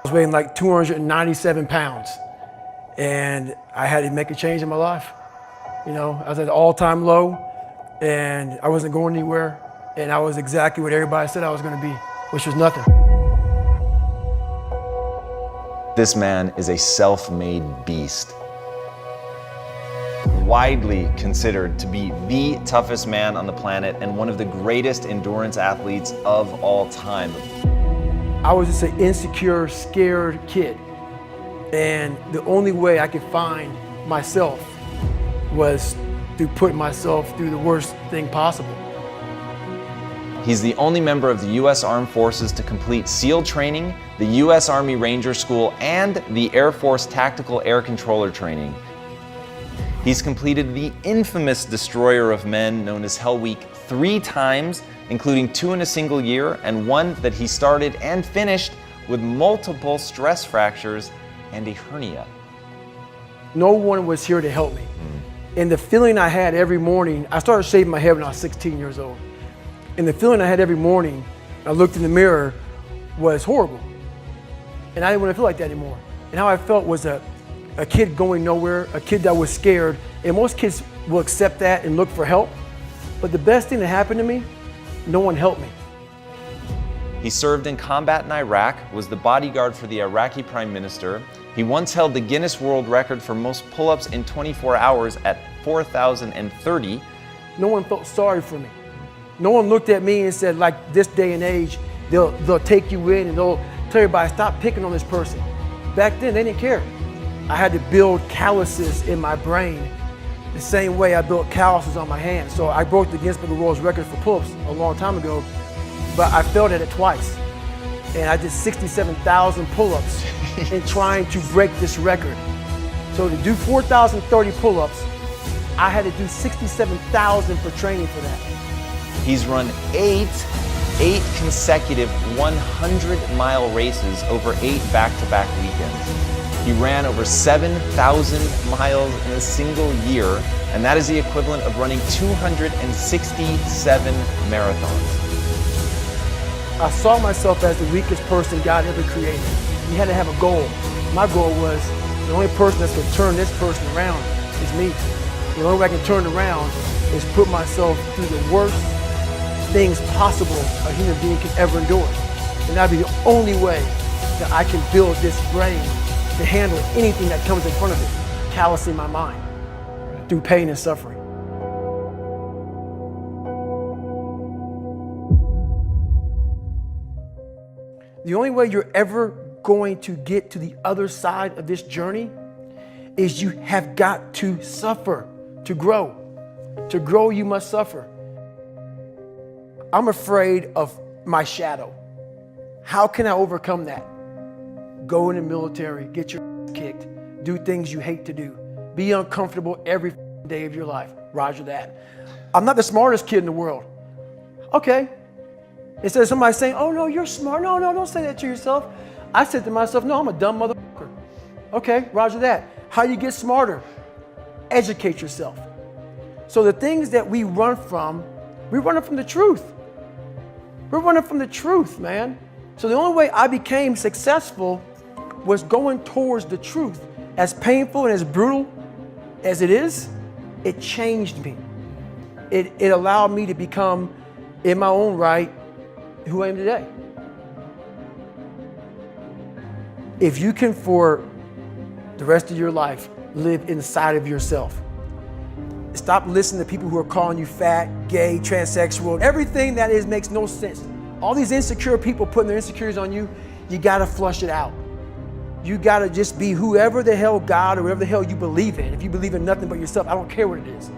was weighing like 297 pounds, and I had to make a change in my life. You know, I was at an all-time low, and I wasn't going anywhere, and I was exactly what everybody said I was gonna be, which was nothing. This man is a self-made beast. Widely considered to be the toughest man on the planet and one of the greatest endurance athletes of all time. I was just an insecure, scared kid. And the only way I could find myself was to put myself through the worst thing possible. He's the only member of the U.S. Armed Forces to complete SEAL training, the U.S. Army Ranger School, and the Air Force Tactical Air Controller training. He's completed the infamous Destroyer of Men, known as Hell Week, 3 times, including 2 in a single year, and 1 that he started and finished with multiple stress fractures and a hernia. No one was here to help me. And the feeling I had every morning, I started shaving my head when I was 16 years old. And the feeling I had every morning, I looked in the mirror, was horrible. And I didn't want to feel like that anymore. And how I felt was a kid going nowhere, a kid that was scared. And most kids will accept that and look for help. But the best thing that happened to me, no one helped me. He served in combat in Iraq, was the bodyguard for the Iraqi Prime Minister. He once held the Guinness World Record for most pull-ups in 24 hours at 4,030. No one felt sorry for me. No one looked at me and said, like this day and age, they'll take you in and they'll tell everybody, stop picking on this person. Back then, they didn't care. I had to build calluses in my brain the same way I built calluses on my hands. So I broke the Guinness Book of World Records for pull-ups a long time ago, but I failed at it twice. And I did 67,000 pull-ups in trying to break this record. So to do 4,030 pull-ups, I had to do 67,000 for training for that. He's run 8 consecutive 100-mile races over 8 back-to-back weekends. He ran over 7,000 miles in a single year, and that is the equivalent of running 267 marathons. I saw myself as the weakest person God ever created. You had to have a goal. My goal was the only person that's going to turn this person around is me. The only way I can turn around is put myself through the worst things possible a human being can ever endure. And that'd be the only way that I can build this brain to handle anything that comes in front of it, callousing my mind through pain and suffering. The only way you're ever going to get to the other side of this journey is you have got to suffer to grow. To grow, you must suffer. I'm afraid of my shadow. How can I overcome that? Go in the military, get your kicked, do things you hate to do, be uncomfortable every day of your life. Roger that. I'm not the smartest kid in the world. Okay. Instead of somebody saying, oh no, you're smart. No, don't say that to yourself. I said to myself, no, I'm a dumb motherfucker. Okay, roger that. How do you get smarter? Educate yourself. So the things that we run from the truth. We're running from the truth, man. So the only way I became successful was going towards the truth. As painful and as brutal as it is, it changed me. It allowed me to become, in my own right, who I am today. If you can, for the rest of your life, live inside of yourself, stop listening to people who are calling you fat, gay, transsexual. Everything that is makes no sense. All these insecure people putting their insecurities on you, you gotta flush it out. You gotta just be whoever the hell God or whatever the hell you believe in. If you believe in nothing but yourself, I don't care what it is.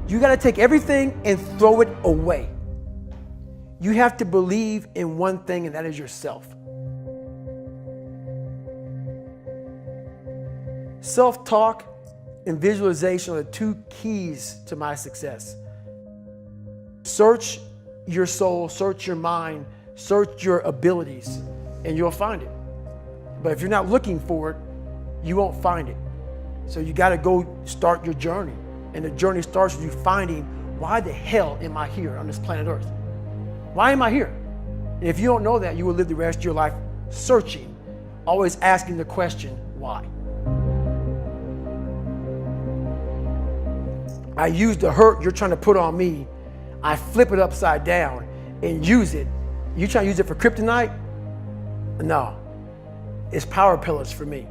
You gotta take everything and throw it away. You have to believe in one thing, and that is yourself. Self-talk and visualization are the 2 keys to my success. Search your soul, search your mind, search your abilities, and you'll find it. But if you're not looking for it, you won't find it. So you gotta go start your journey. And the journey starts with you finding, why the hell am I here on this planet Earth? Why am I here? And if you don't know that, you will live the rest of your life searching always asking the question, why? I use the hurt you're trying to put on me, I flip it upside down and use it. You trying to use it for kryptonite? No, it's power pillars for me.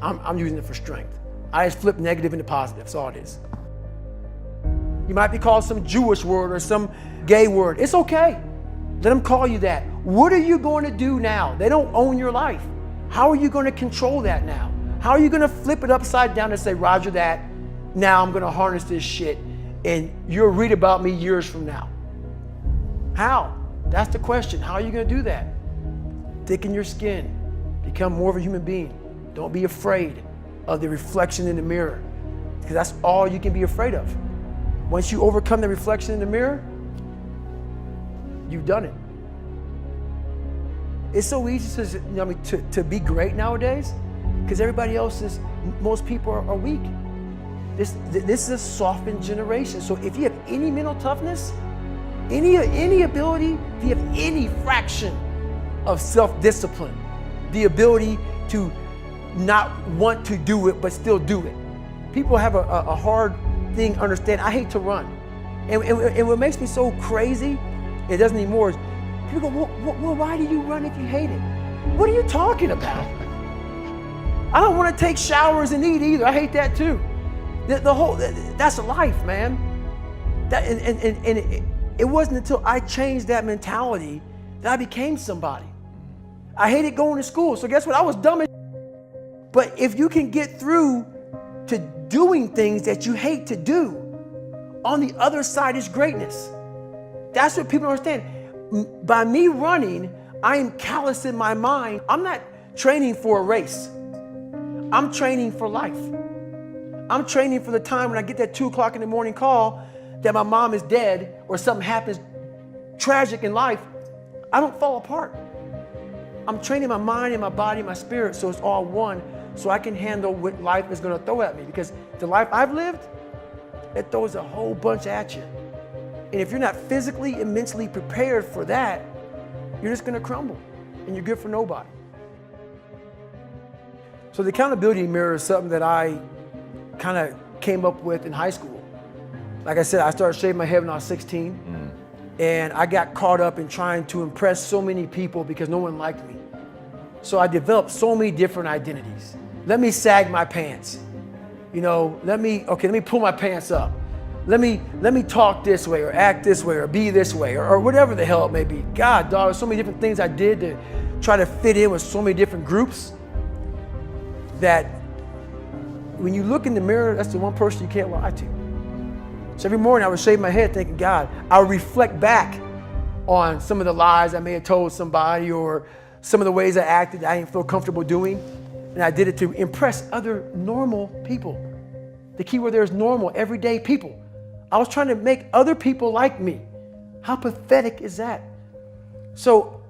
I'm using it for strength. I just flip negative into positive, that's all it is. You might be called some Jewish word or some gay word. It's okay. Let them call you that. What are you going to do now? They don't own your life. How are you going to control that now? How are you going to flip it upside down and say, Roger that, now I'm going to harness this shit and you'll read about me years from now? How? That's the question. How are you going to do that? Thicken your skin. Become more of a human being. Don't be afraid of the reflection in the mirror, because that's all you can be afraid of. Once you overcome the reflection in the mirror, you've done it. It's so easy to be great nowadays because everybody else is, most people are weak. This is a softened generation. So if you have any mental toughness, any ability, if you have any fraction of self-discipline, the ability to not want to do it but still do it. People have a hard thing understand. I hate to run. And what makes me so crazy, it doesn't anymore, is people go, well, why do you run if you hate it? What are you talking about? I don't want to take showers and eat either. I hate that too. That's life, man. It wasn't until I changed that mentality that I became somebody. I hated going to school, so guess what? I was dumb as. But if you can get through to doing things that you hate to do, on the other side is greatness. That's what people don't understand. By me running, I am callous in my mind. I'm not training for a race. I'm training for life. I'm training for the time when I get that 2 o'clock in the morning call that my mom is dead or something happens tragic in life. I don't fall apart. I'm training my mind and my body and my spirit so it's all one, so I can handle what life is going to throw at me. Because the life I've lived, it throws a whole bunch at you. And if you're not physically and mentally prepared for that, you're just going to crumble and you're good for nobody. So the accountability mirror is something that I kind of came up with in high school. Like I said, I started shaving my head when I was 16. And I got caught up in trying to impress so many people because no one liked me. So I developed so many different identities. Let me sag my pants. You know, let me pull my pants up. Let me talk this way or act this way or be this way or whatever the hell it may be. God, dog, there's so many different things I did to try to fit in with so many different groups that when you look in the mirror, that's the one person you can't lie to. So every morning I would shave my head thinking, God, I would reflect back on some of the lies I may have told somebody or some of the ways I acted that I didn't feel comfortable doing. And I did it to impress other normal people. The key word there is normal, everyday people. I was trying to make other people like me. How pathetic is that? So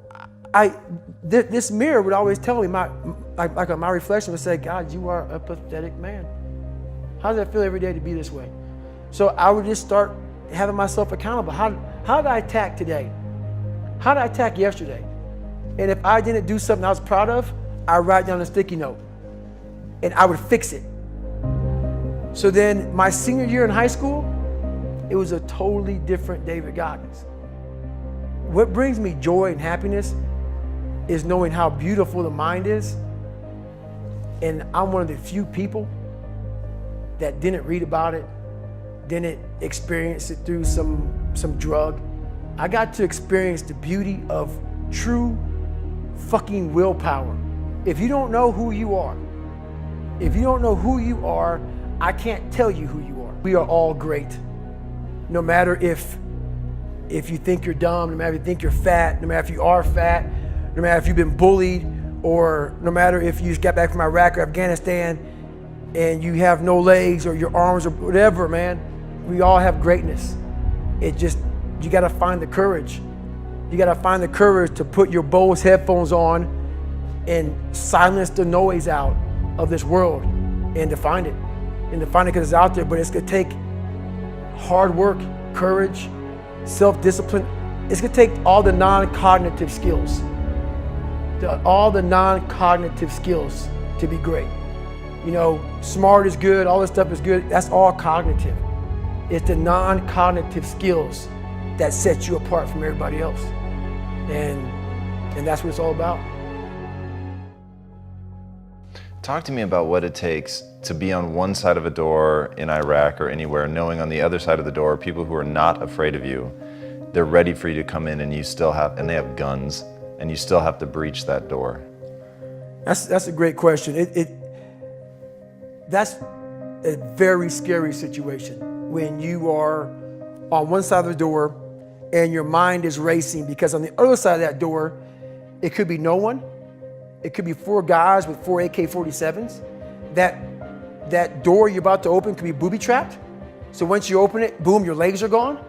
this mirror would always tell me, my reflection would say, God, you are a pathetic man. How does that feel every day to be this way? So I would just start having myself accountable. How did I attack today? How did I attack yesterday? And if I didn't do something I was proud of, I'd write down a sticky note and I would fix it. So then my senior year in high school, it was a totally different David Goggins. What brings me joy and happiness is knowing how beautiful the mind is. And I'm one of the few people that didn't read about it, didn't experience it through some drug. I got to experience the beauty of true fucking willpower. If you don't know who you are, I can't tell you who you are. We are all great. No matter if you think you're dumb, no matter if you think you're fat, no matter if you are fat, no matter if you've been bullied, or no matter if you just got back from Iraq or Afghanistan and you have no legs or your arms or whatever, man. We all have greatness. You gotta find the courage. You gotta find the courage to put your Bose headphones on and silence the noise out of this world and to find it. And to find it because it's out there, but it's gonna take hard work, courage, self-discipline. It's gonna take all the non-cognitive skills. all the non-cognitive skills to be great. You know, smart is good, all this stuff is good. That's all cognitive. It's the non-cognitive skills that set you apart from everybody else. And that's what it's all about. Talk to me about what it takes to be on one side of a door in Iraq or anywhere, knowing on the other side of the door, people who are not afraid of you, they're ready for you to come in, and they have guns, and you still have to breach that door. That's a great question. That's a very scary situation when you are on one side of the door and your mind is racing, because on the other side of that door, it could be no one. It could be 4 guys with 4 AK-47s. That door you're about to open could be booby-trapped. So once you open it, boom, your legs are gone.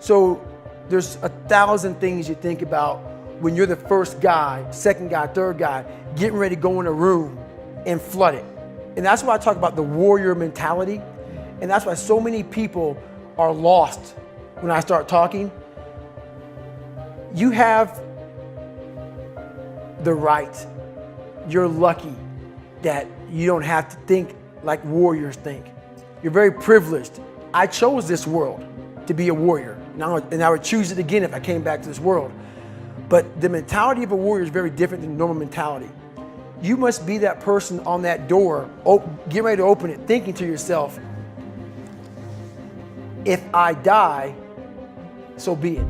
So there's 1,000 things you think about when you're the first guy, second guy, third guy, getting ready to go in a room and flood it. And that's why I talk about the warrior mentality. And that's why so many people are lost when I start talking. You have the right. You're lucky that you don't have to think like warriors think. You're very privileged. I chose this world to be a warrior. And I would choose it again if I came back to this world. But the mentality of a warrior is very different than normal mentality. You must be that person on that door, get ready to open it, thinking to yourself, if I die, so be it.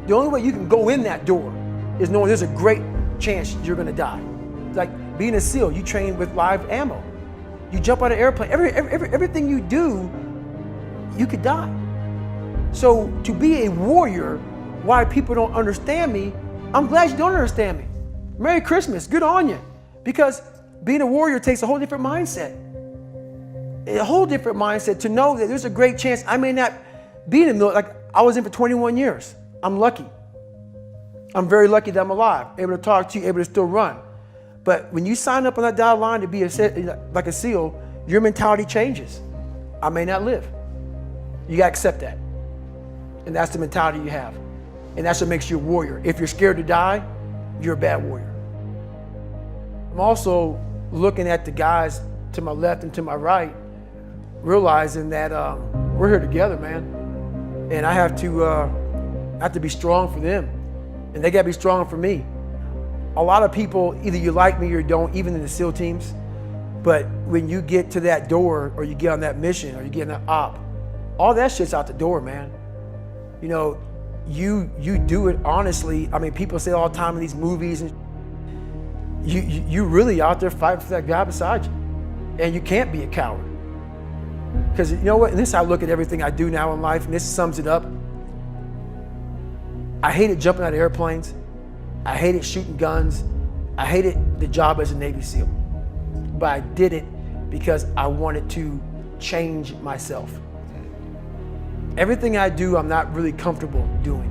The only way you can go in that door is knowing there's a great chance you're gonna die. Like being a SEAL, you train with live ammo. You jump out of an airplane, everything you do, you could die. So to be a warrior, why people don't understand me, I'm glad you don't understand me. Merry Christmas, good on you. Because being a warrior takes a whole different mindset. A whole different mindset to know that there's a great chance I may not be in the military. Like I was in for 21 years. I'm lucky. I'm very lucky that I'm alive, able to talk to you, able to still run. But when you sign up on that dotted line to be like a SEAL, your mentality changes. I may not live. You gotta accept that. And that's the mentality you have. And that's what makes you a warrior. If you're scared to die, you're a bad warrior. I'm also looking at the guys to my left and to my right, realizing that we're here together, man. And I have to be strong for them. And they gotta be strong for me. A lot of people, either you like me or don't, even in the SEAL teams, but when you get to that door or you get on that mission or you get in that op, all that shit's out the door, man. You know, you do it honestly. I mean, people say all the time in these movies, and you really out there fighting for that guy beside you. And you can't be a coward. Because you know what, and this is how I look at everything I do now in life, and this sums it up. I hated jumping out of airplanes. I hated shooting guns. I hated the job as a Navy SEAL. But I did it because I wanted to change myself. Everything I do, I'm not really comfortable doing.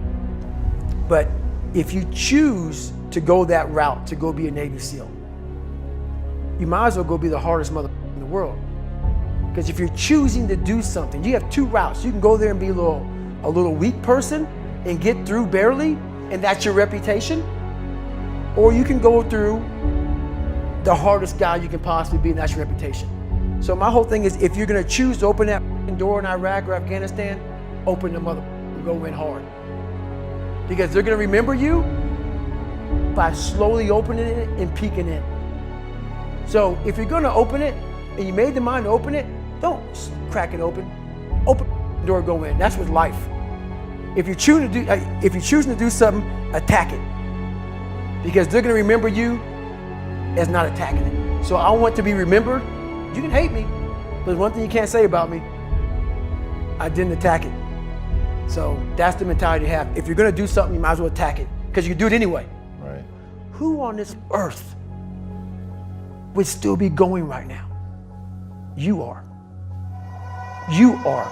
But if you choose to go that route, to go be a Navy SEAL, you might as well go be the hardest mother in the world. Because if you're choosing to do something, you have 2 routes. You can go there and be a little weak person and get through barely, and that's your reputation. Or you can go through the hardest guy you can possibly be, and that's your reputation. So my whole thing is, if you're gonna choose to open that door in Iraq or Afghanistan, open the mother and go in hard. Because they're gonna remember you by slowly opening it and peeking in. So if you're gonna open it, and you made the mind to open it, don't crack it open. Open the door, go in. That's with life. If you're choosing to do something, attack it. Because they're gonna remember you as not attacking it. So I want to be remembered. You can hate me, but there's one thing you can't say about me. I didn't attack it. So that's the mentality you have. If you're gonna do something, you might as well attack it, because you can do it anyway. Right. Who on this earth would still be going right now? You are. You are.